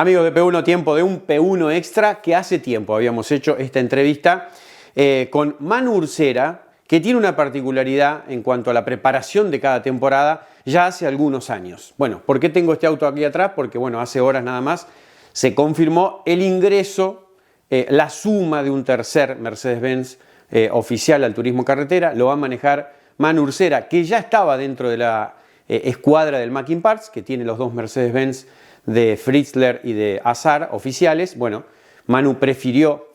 Amigos de P1, tiempo de un P1 extra, que hace tiempo habíamos hecho esta entrevista con Manu Ursera, que tiene una particularidad en cuanto a la preparación de cada temporada ya hace algunos años. Bueno, ¿por qué tengo este auto aquí atrás? Porque bueno, hace horas nada más se confirmó el ingreso, la suma de un tercer Mercedes-Benz oficial al turismo carretera. Lo va a manejar Manu Ursera, que ya estaba dentro de la escuadra del Mackin Parts, que tiene los dos Mercedes-Benz de Fritzler y de Azar oficiales. Bueno, Manu prefirió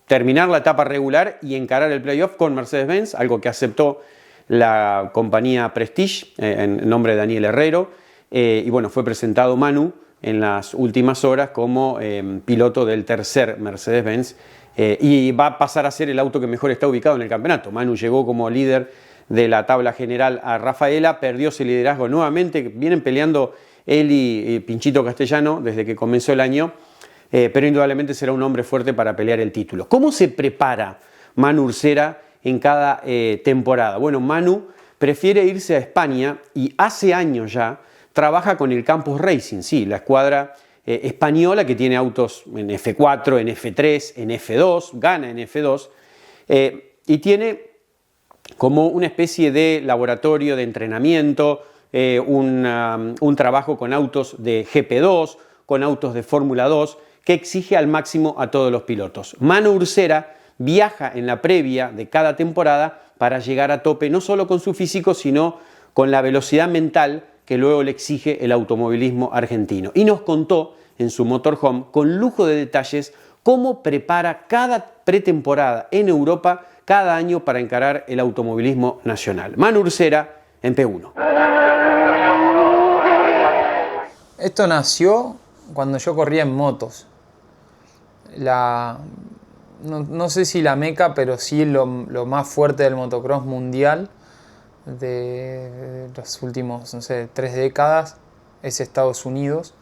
terminar la etapa regular y encarar el playoff con Mercedes-Benz, algo que aceptó la compañía Prestige en nombre de Daniel Herrero, y bueno, fue presentado Manu en las últimas horas como piloto del tercer Mercedes-Benz, y va a pasar a ser el auto que mejor está ubicado en el campeonato. Manu llegó como líder de la tabla general a Rafaela, perdió ese liderazgo nuevamente, vienen peleando él y Pinchito Castellano desde que comenzó el año, pero indudablemente será un hombre fuerte para pelear el título. ¿Cómo se prepara Manu Ursera en cada temporada? Bueno, Manu prefiere irse a España y hace años ya trabaja con el Campos Racing, sí, la escuadra española que tiene autos en F4, en F3, en F2, gana en F2, y tiene como una especie de laboratorio de entrenamiento, un trabajo con autos de GP2, con autos de Fórmula 2, que exige al máximo a todos los pilotos. Manu Ursera viaja en la previa de cada temporada para llegar a tope, no solo con su físico, sino con la velocidad mental que luego le exige el automovilismo argentino. Y nos contó en su motorhome, con lujo de detalles, cómo prepara cada pretemporada en Europa cada año para encarar el automovilismo nacional. Manu Ursera en P1. Esto nació cuando yo corría en motos. No sé si la meca, pero sí lo más fuerte del motocross mundial de los últimos, no sé, 3 décadas es Estados Unidos.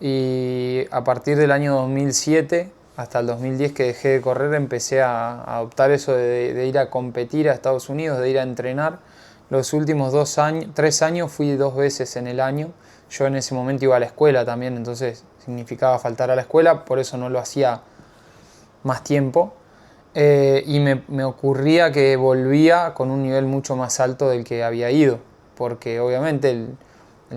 Y a partir del año 2007 hasta el 2010 que dejé de correr, empecé a adoptar eso de ir a competir a Estados Unidos, de ir a entrenar. Los últimos 3 años fui 2 veces en el año. Yo en ese momento iba a la escuela también, entonces significaba faltar a la escuela, por eso no lo hacía más tiempo. Y me ocurría que volvía con un nivel mucho más alto del que había ido, porque obviamente el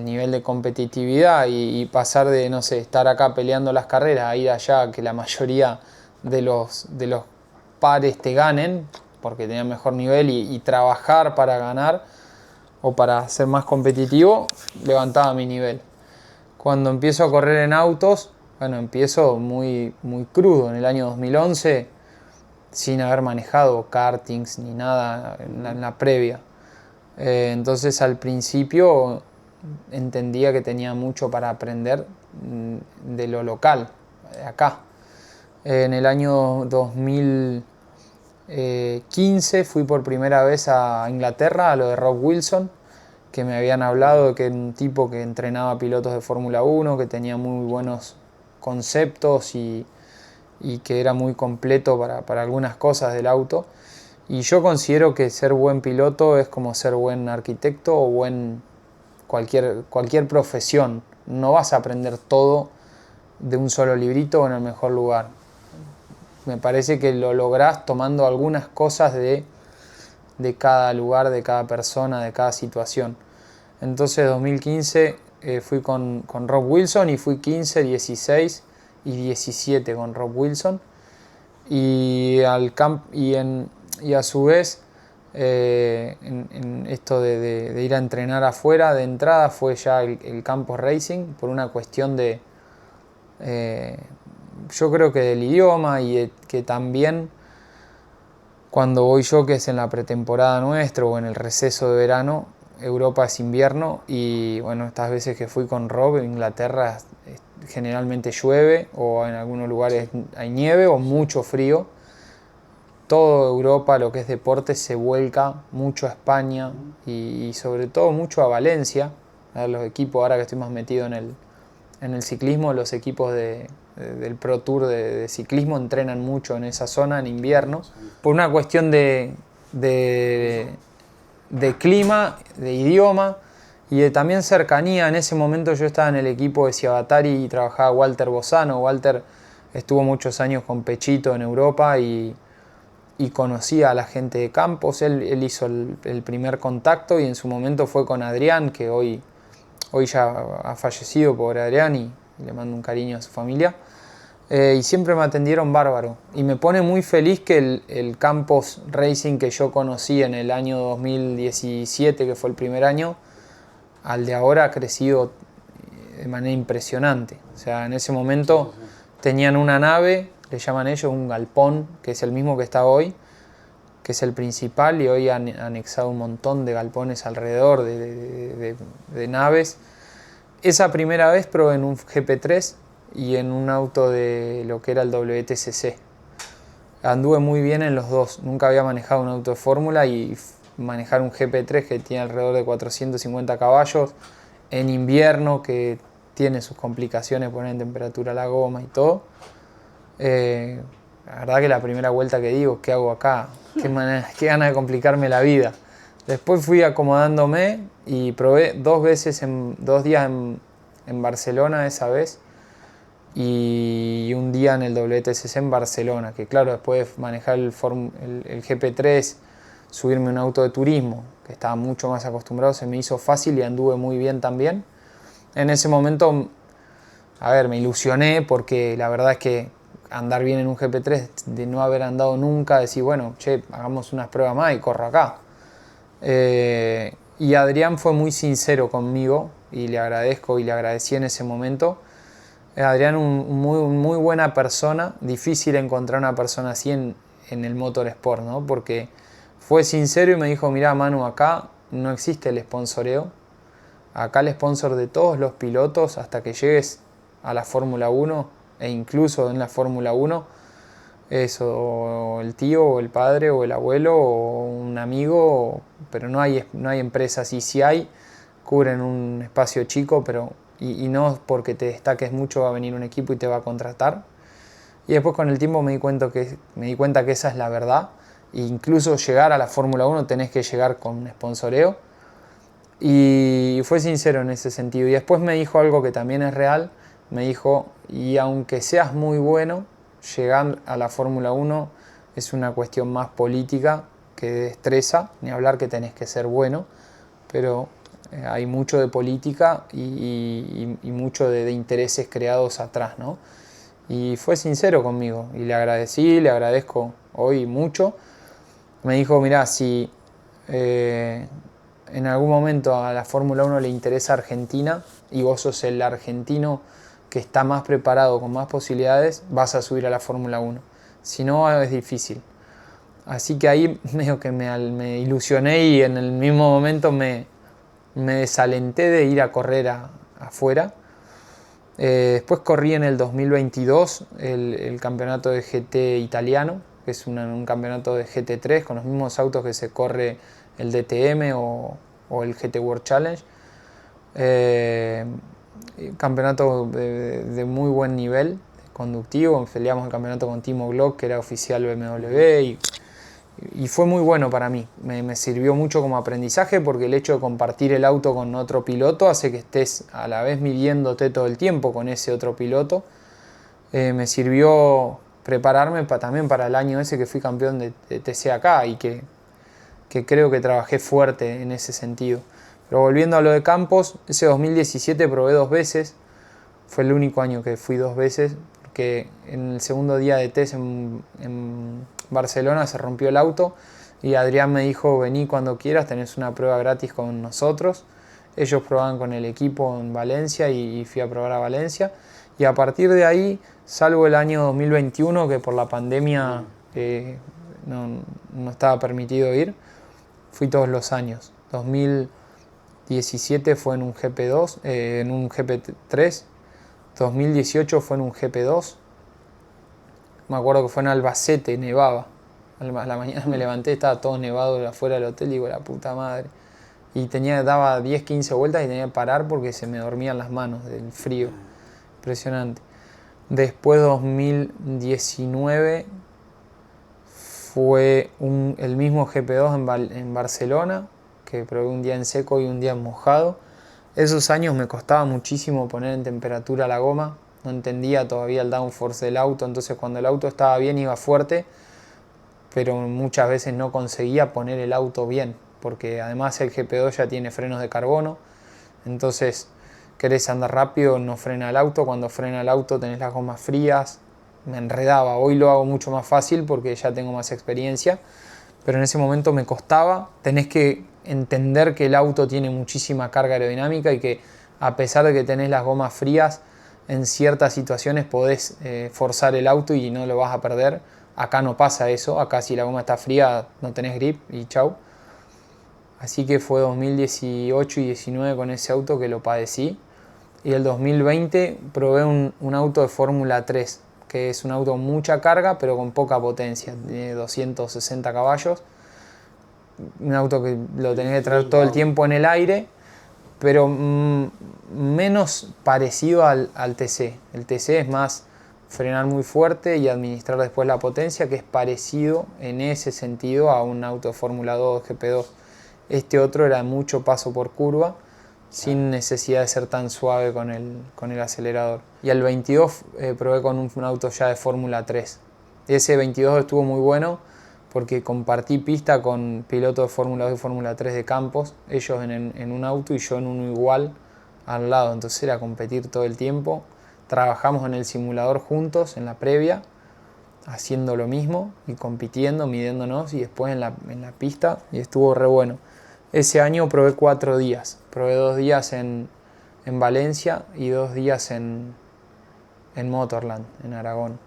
nivel de competitividad y pasar de, no sé, estar acá peleando las carreras a ir allá, que la mayoría de los pares te ganen, porque tenían mejor nivel, y trabajar para ganar o para ser más competitivo, levantaba mi nivel. Cuando empiezo a correr en autos, bueno, empiezo muy, muy crudo en el año 2011, sin haber manejado kartings ni nada en la previa. Entonces al principio entendía que tenía mucho para aprender de lo local, de acá. En el año 2015 fui por primera vez a Inglaterra, a lo de Rob Wilson, que me habían hablado de que era un tipo que entrenaba pilotos de Fórmula 1, que tenía muy buenos conceptos y que era muy completo para algunas cosas del auto. Y yo considero que ser buen piloto es como ser buen arquitecto o cualquier profesión. No vas a aprender todo de un solo librito o en el mejor lugar. Me parece que lo lográs tomando algunas cosas de cada lugar, de cada persona, de cada situación. Entonces 2015 fui con Rob Wilson y fui 15, 16 y 17 con Rob Wilson. Y a su vez en esto de ir a entrenar afuera, de entrada fue ya el Campos Racing, por una cuestión de yo creo que del idioma y que también cuando voy yo, que es en la pretemporada nuestra o en el receso de verano, Europa es invierno, y bueno, estas veces que fui con Rob, en Inglaterra generalmente llueve o en algunos lugares hay nieve o mucho frío. Toda Europa, lo que es deporte, se vuelca mucho a España y sobre todo mucho a Valencia. A los equipos, ahora que estoy más metido en el ciclismo, los equipos del Pro Tour de ciclismo entrenan mucho en esa zona en invierno. Por una cuestión de clima, de idioma Y también cercanía. En ese momento yo estaba en el equipo de Ciabatari y trabajaba Walter Bozano. Walter estuvo muchos años con Pechito en Europa y conocía a la gente de Campos. Él hizo el primer contacto y en su momento fue con Adrián, que hoy ya ha fallecido, pobre Adrián, y le mando un cariño a su familia. Y siempre me atendieron bárbaro. Y me pone muy feliz que el Campos Racing que yo conocí en el año 2017, que fue el primer año, al de ahora ha crecido de manera impresionante. O sea, en ese momento tenían una nave, le llaman ellos un galpón, que es el mismo que está hoy, que es el principal, y hoy han anexado un montón de galpones alrededor de naves. Esa primera vez probé en un GP3 y en un auto de lo que era el WTCC. Anduve muy bien en los dos, nunca había manejado un auto de fórmula, y manejar un GP3 que tiene alrededor de 450 caballos en invierno, que tiene sus complicaciones, poner en temperatura la goma y todo. La verdad que la primera vuelta que digo, ¿qué hago acá? Qué ganas de complicarme la vida. Después fui acomodándome y probé 2 veces en 2 días en Barcelona esa vez, y un día en el WTCC en Barcelona, que claro, después de manejar el GP3, subirme a un auto de turismo, que estaba mucho más acostumbrado, se me hizo fácil y anduve muy bien también. En ese momento, a ver, me ilusioné porque la verdad es que andar bien en un GP3, de no haber andado nunca, decir, bueno, che, hagamos unas pruebas más y corro acá. Y Adrián fue muy sincero conmigo y le agradezco y le agradecí en ese momento. Adrián, muy buena persona, difícil encontrar una persona así en el motorsport, ¿no? Porque fue sincero y me dijo, mirá Manu, acá no existe el sponsoreo, acá el sponsor de todos los pilotos hasta que llegues a la Fórmula 1 e incluso en la Fórmula 1 es o el tío o el padre o el abuelo o un amigo, pero no hay empresas, y si hay, cubren un espacio chico, pero y no porque te destaques mucho va a venir un equipo y te va a contratar. Y después con el tiempo me di cuenta que esa es la verdad. E incluso llegar a la Fórmula 1 tenés que llegar con un sponsoreo. Y fue sincero en ese sentido. Y después me dijo algo que también es real. Me dijo, y aunque seas muy bueno, llegar a la Fórmula 1 es una cuestión más política que de destreza. Ni hablar que tenés que ser bueno, pero hay mucho de política y mucho de intereses creados atrás, ¿no? Y fue sincero conmigo y le agradecí, le agradezco hoy mucho. Me dijo, mirá, si en algún momento a la Fórmula 1 le interesa Argentina y vos sos el argentino que está más preparado, con más posibilidades, vas a subir a la Fórmula 1. Si no, es difícil. Así que ahí medio que me ilusioné y en el mismo momento me desalenté de ir a correr afuera. Después corrí en el 2022 el campeonato de GT italiano, que es un campeonato de GT3 con los mismos autos que se corre el DTM o el GT World Challenge. Campeonato de muy buen nivel conductivo. Peleamos el campeonato con Timo Glock, que era oficial BMW, y fue muy bueno para mí. Me sirvió mucho como aprendizaje porque el hecho de compartir el auto con otro piloto hace que estés a la vez midiéndote todo el tiempo con ese otro piloto. Me sirvió prepararme también para el año ese que fui campeón de TCAK y que creo que trabajé fuerte en ese sentido. Pero volviendo a lo de Campos, ese 2017 probé 2 veces. Fue el único año que fui 2 veces, porque en el segundo día de test en Barcelona se rompió el auto y Adrián me dijo, vení cuando quieras, tenés una prueba gratis con nosotros. Ellos probaban con el equipo en Valencia y fui a probar a Valencia. Y a partir de ahí, salvo el año 2021, que por la pandemia no estaba permitido ir, fui todos los años. 2017 fue en un GP2, en un GP3. 2018 fue en un GP2. Me acuerdo que fue en Albacete, nevaba. A la mañana me levanté, estaba todo nevado afuera del hotel y digo, la puta madre. Y daba 10, 15 vueltas y tenía que parar porque se me dormían las manos del frío. Impresionante. Después 2019 fue el mismo GP2 en Barcelona, que probé un día en seco y un día en mojado. Esos años me costaba muchísimo poner en temperatura la goma, no entendía todavía el downforce del auto, entonces cuando el auto estaba bien iba fuerte, pero muchas veces no conseguía poner el auto bien, porque además el GP2 ya tiene frenos de carbono, entonces querés andar rápido, no frena el auto, cuando frena el auto tenés las gomas frías, me enredaba. Hoy lo hago mucho más fácil porque ya tengo más experiencia, pero en ese momento me costaba. Tenés que entender que el auto tiene muchísima carga aerodinámica y que a pesar de que tenés las gomas frías, en ciertas situaciones podés forzar el auto y no lo vas a perder. Acá no pasa eso, acá si la goma está fría no tenés grip y chau. Así que fue 2018 y 2019 con ese auto que lo padecí. Y el 2020 probé un auto de Fórmula 3, que es un auto con mucha carga pero con poca potencia, de 260 caballos. Un auto que lo tenés que traer todo el tiempo en el aire, pero menos parecido al TC. El TC es más frenar muy fuerte y administrar después la potencia, que es parecido en ese sentido a un auto de Fórmula 2 GP2. Este otro era mucho paso por curva, sin necesidad de ser tan suave con el acelerador. Y el 22 probé con un auto ya de Fórmula 3. Ese 22 estuvo muy bueno porque compartí pista con pilotos de Fórmula 2 y Fórmula 3 de campos, ellos en un auto y yo en uno igual al lado, entonces era competir todo el tiempo. Trabajamos en el simulador juntos en la previa, haciendo lo mismo y compitiendo, midiéndonos y después en la pista, y estuvo re bueno. Ese año probé 4 días, probé 2 días en Valencia y 2 días en Motorland, en Aragón.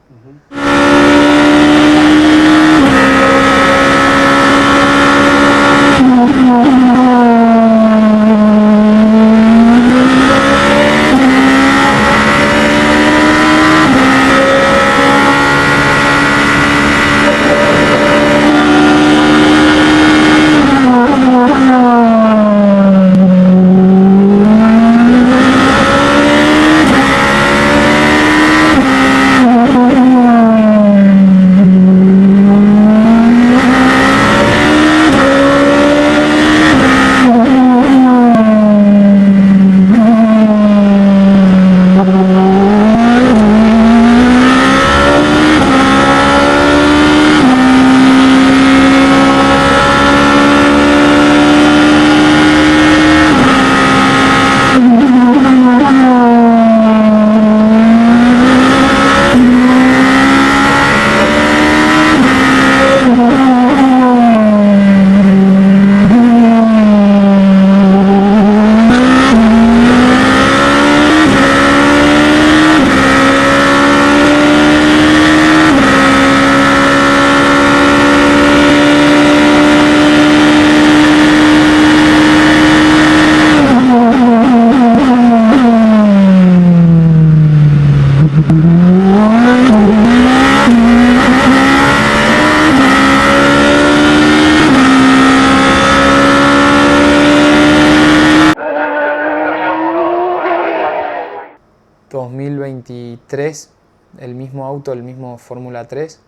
El mismo auto, el mismo Fórmula 3,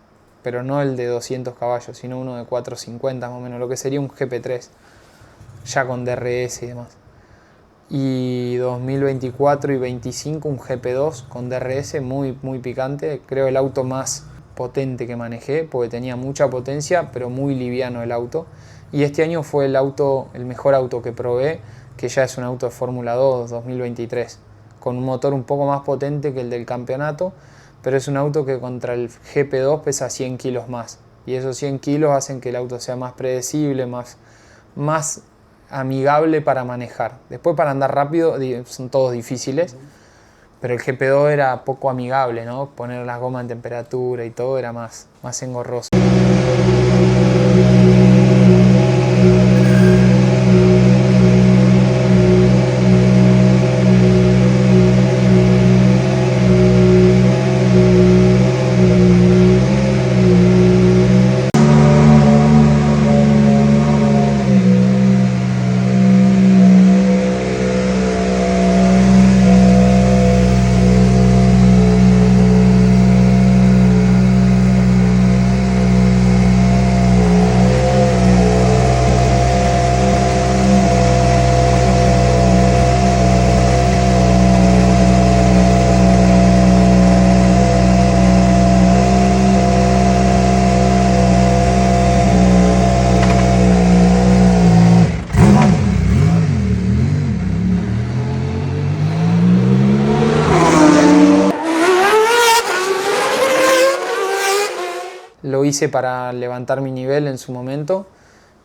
pero no el de 200 caballos, sino uno de 450 más o menos, lo que sería un GP3, ya con DRS y demás. Y 2024 y 2025 un GP2 con DRS muy, muy picante, creo el auto más potente que manejé, porque tenía mucha potencia, pero muy liviano el auto. Y este año fue el mejor auto que probé, que ya es un auto de Fórmula 2 2023. Con un motor un poco más potente que el del campeonato, pero es un auto que contra el GP2 pesa 100 kilos más. Y esos 100 kilos hacen que el auto sea más predecible, más amigable para manejar. Después para andar rápido son todos difíciles, pero el GP2 era poco amigable, ¿no? Poner las gomas en temperatura y todo era más engorroso. hice para levantar mi nivel en su momento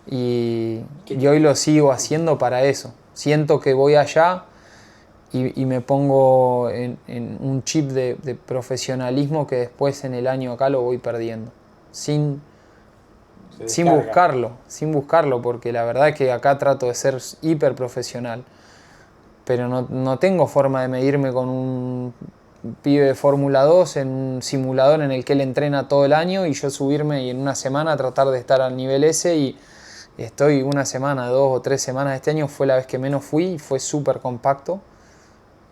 y hoy lo sigo haciendo para eso. Siento que voy allá y me pongo en un chip de profesionalismo que después en el año acá lo voy perdiendo. Sin buscarlo, porque la verdad es que acá trato de ser hiper profesional. Pero no tengo forma de medirme con un pibe de Fórmula 2 en un simulador en el que él entrena todo el año y yo subirme y en una semana tratar de estar al nivel ese y estoy una semana, 2 o 3 semanas. Este año fue la vez que menos fui y fue súper compacto.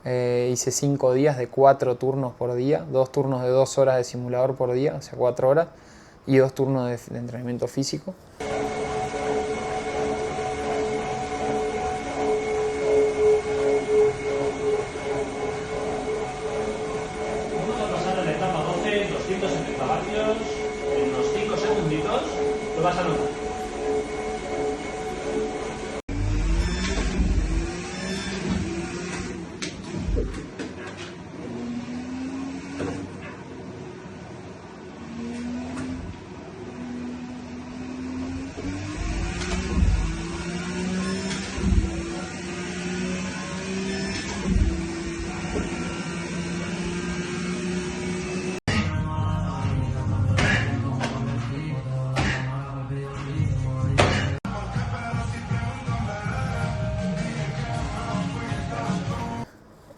Hice 5 días de 4 turnos por día, 2 turnos de 2 horas de simulador por día, o sea 4 horas, y 2 turnos de entrenamiento físico. Vamos a pasar a la etapa 12, 270 vatios, en unos 5 segunditos, lo vas a notar.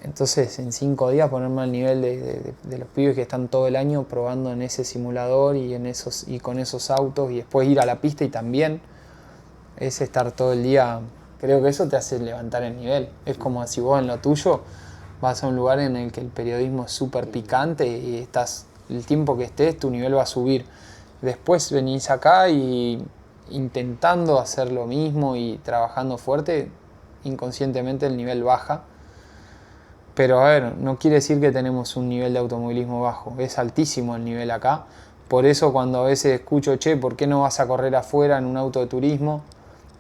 Entonces, en 5 días ponerme al nivel de los pibes que están todo el año probando en ese simulador y con esos autos, y después ir a la pista y también es estar todo el día. Creo que eso te hace levantar el nivel. Es como si vos en lo tuyo vas a un lugar en el que el periodismo es súper picante y el tiempo que estés tu nivel va a subir. Después venís acá y intentando hacer lo mismo y trabajando fuerte, inconscientemente el nivel baja. Pero a ver, no quiere decir que tenemos un nivel de automovilismo bajo, es altísimo el nivel acá. Por eso cuando a veces escucho, che, ¿por qué no vas a correr afuera en un auto de turismo?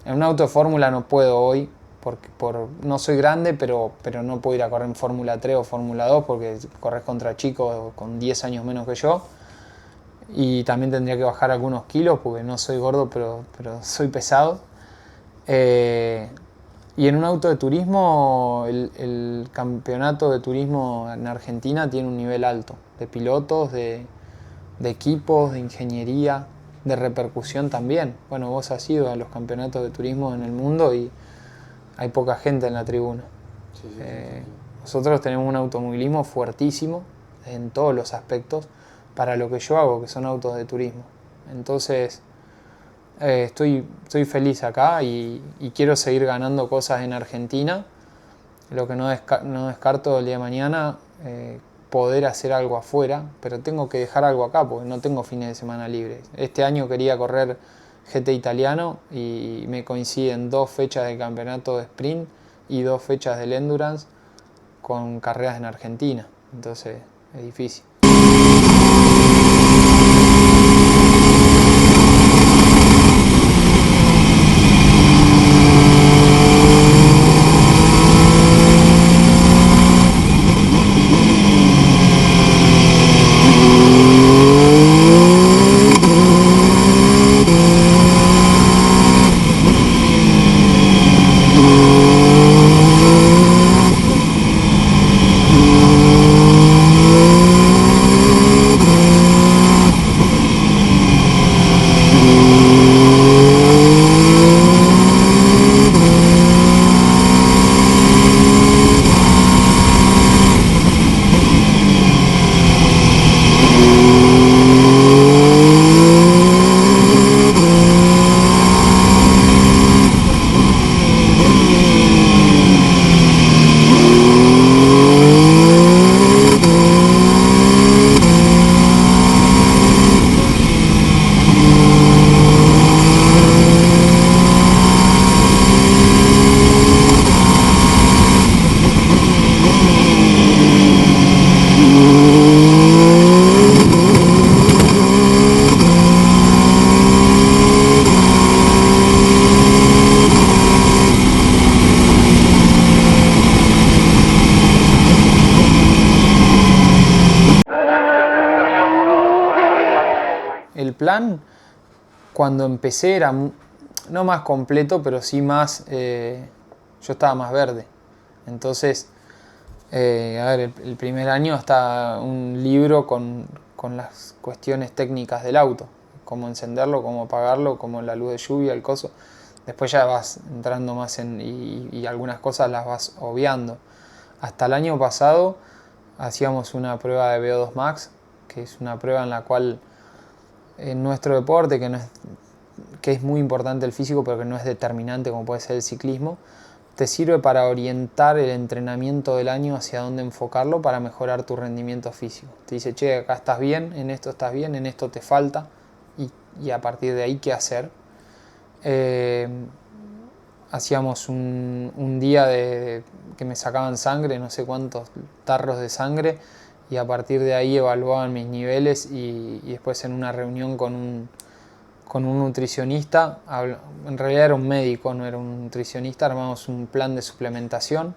En un auto de fórmula no puedo hoy, porque no soy grande, pero no puedo ir a correr en Fórmula 3 o Fórmula 2 porque corres contra chicos con 10 años menos que yo. Y también tendría que bajar algunos kilos porque no soy gordo, pero soy pesado. Y en un auto de turismo, el campeonato de turismo en Argentina tiene un nivel alto, de pilotos, de equipos, de ingeniería, de repercusión también. Bueno, vos has ido a los campeonatos de turismo en el mundo y hay poca gente en la tribuna. Sí. Nosotros tenemos un automovilismo fuertísimo en todos los aspectos para lo que yo hago, que son autos de turismo. Entonces, estoy feliz acá y quiero seguir ganando cosas en Argentina. Lo que no descarto el día de mañana, poder hacer algo afuera, pero tengo que dejar algo acá porque no tengo fines de semana libres. Este año quería correr GT italiano y me coinciden 2 fechas de campeonato de sprint y 2 fechas del endurance con carreras en Argentina. Entonces es difícil. plan, cuando empecé era no más completo, pero sí más, yo estaba más verde. Entonces, a ver, el primer año está un libro con las cuestiones técnicas del auto, cómo encenderlo, cómo apagarlo, cómo la luz de lluvia, el coso. Después ya vas entrando más y algunas cosas las vas obviando. Hasta el año pasado hacíamos una prueba de VO2 Max, que es una prueba en la cual en nuestro deporte, que es muy importante el físico, pero que no es determinante como puede ser el ciclismo, te sirve para orientar el entrenamiento del año hacia dónde enfocarlo para mejorar tu rendimiento físico. Te dice, che, acá estás bien, en esto te falta, y a partir de ahí, ¿qué hacer? Hacíamos un día que me sacaban sangre, no sé cuántos tarros de sangre, y a partir de ahí evaluaban mis niveles y después en una reunión con un nutricionista, en realidad era un médico, no era un nutricionista, armamos un plan de suplementación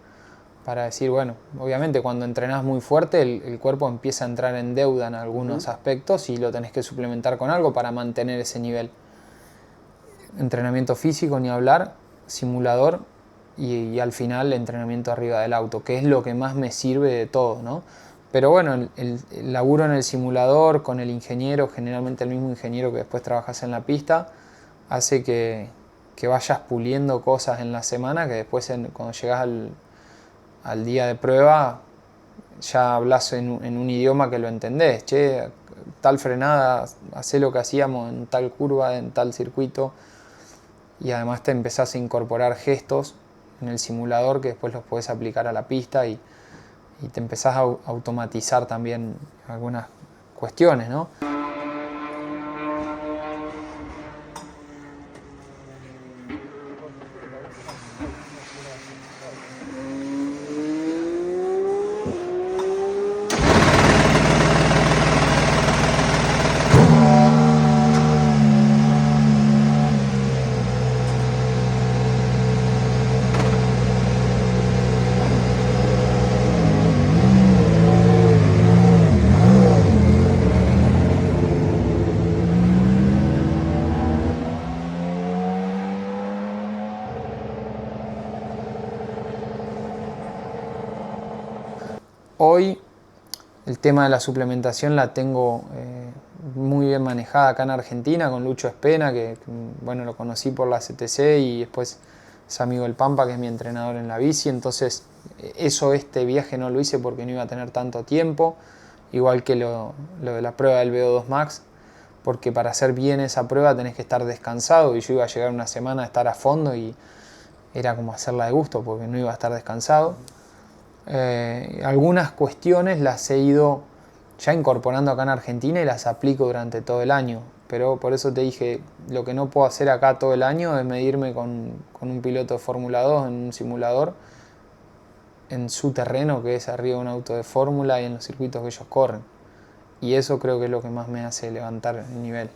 para decir, bueno, obviamente cuando entrenás muy fuerte el cuerpo empieza a entrar en deuda en algunos aspectos y lo tenés que suplementar con algo para mantener ese nivel. Entrenamiento físico, ni hablar, simulador y al final entrenamiento arriba del auto, que es lo que más me sirve de todo, ¿no? Pero bueno, el laburo en el simulador con el ingeniero, generalmente el mismo ingeniero que después trabajas en la pista, hace que vayas puliendo cosas en la semana que después cuando llegas al día de prueba ya hablas en un idioma que lo entendés. Che, tal frenada, hacé lo que hacíamos en tal curva, en tal circuito. Y además te empezás a incorporar gestos en el simulador que después los podés aplicar a la pista y te empezás a automatizar también algunas cuestiones, ¿no? Hoy el tema de la suplementación la tengo muy bien manejada acá en Argentina con Lucho Espena, que bueno, lo conocí por la CTC y después es amigo del Pampa, que es mi entrenador en la bici. Entonces este viaje no lo hice porque no iba a tener tanto tiempo, igual que lo de la prueba del VO2 Max, porque para hacer bien esa prueba tenés que estar descansado y yo iba a llegar una semana a estar a fondo y era como hacerla de gusto porque no iba a estar descansado. Algunas cuestiones las he ido ya incorporando acá en Argentina y las aplico durante todo el año, pero por eso te dije, lo que no puedo hacer acá todo el año es medirme con un piloto de Fórmula 2 en un simulador en su terreno, que es arriba de un auto de Fórmula y en los circuitos que ellos corren, y eso creo que es lo que más me hace levantar el nivel.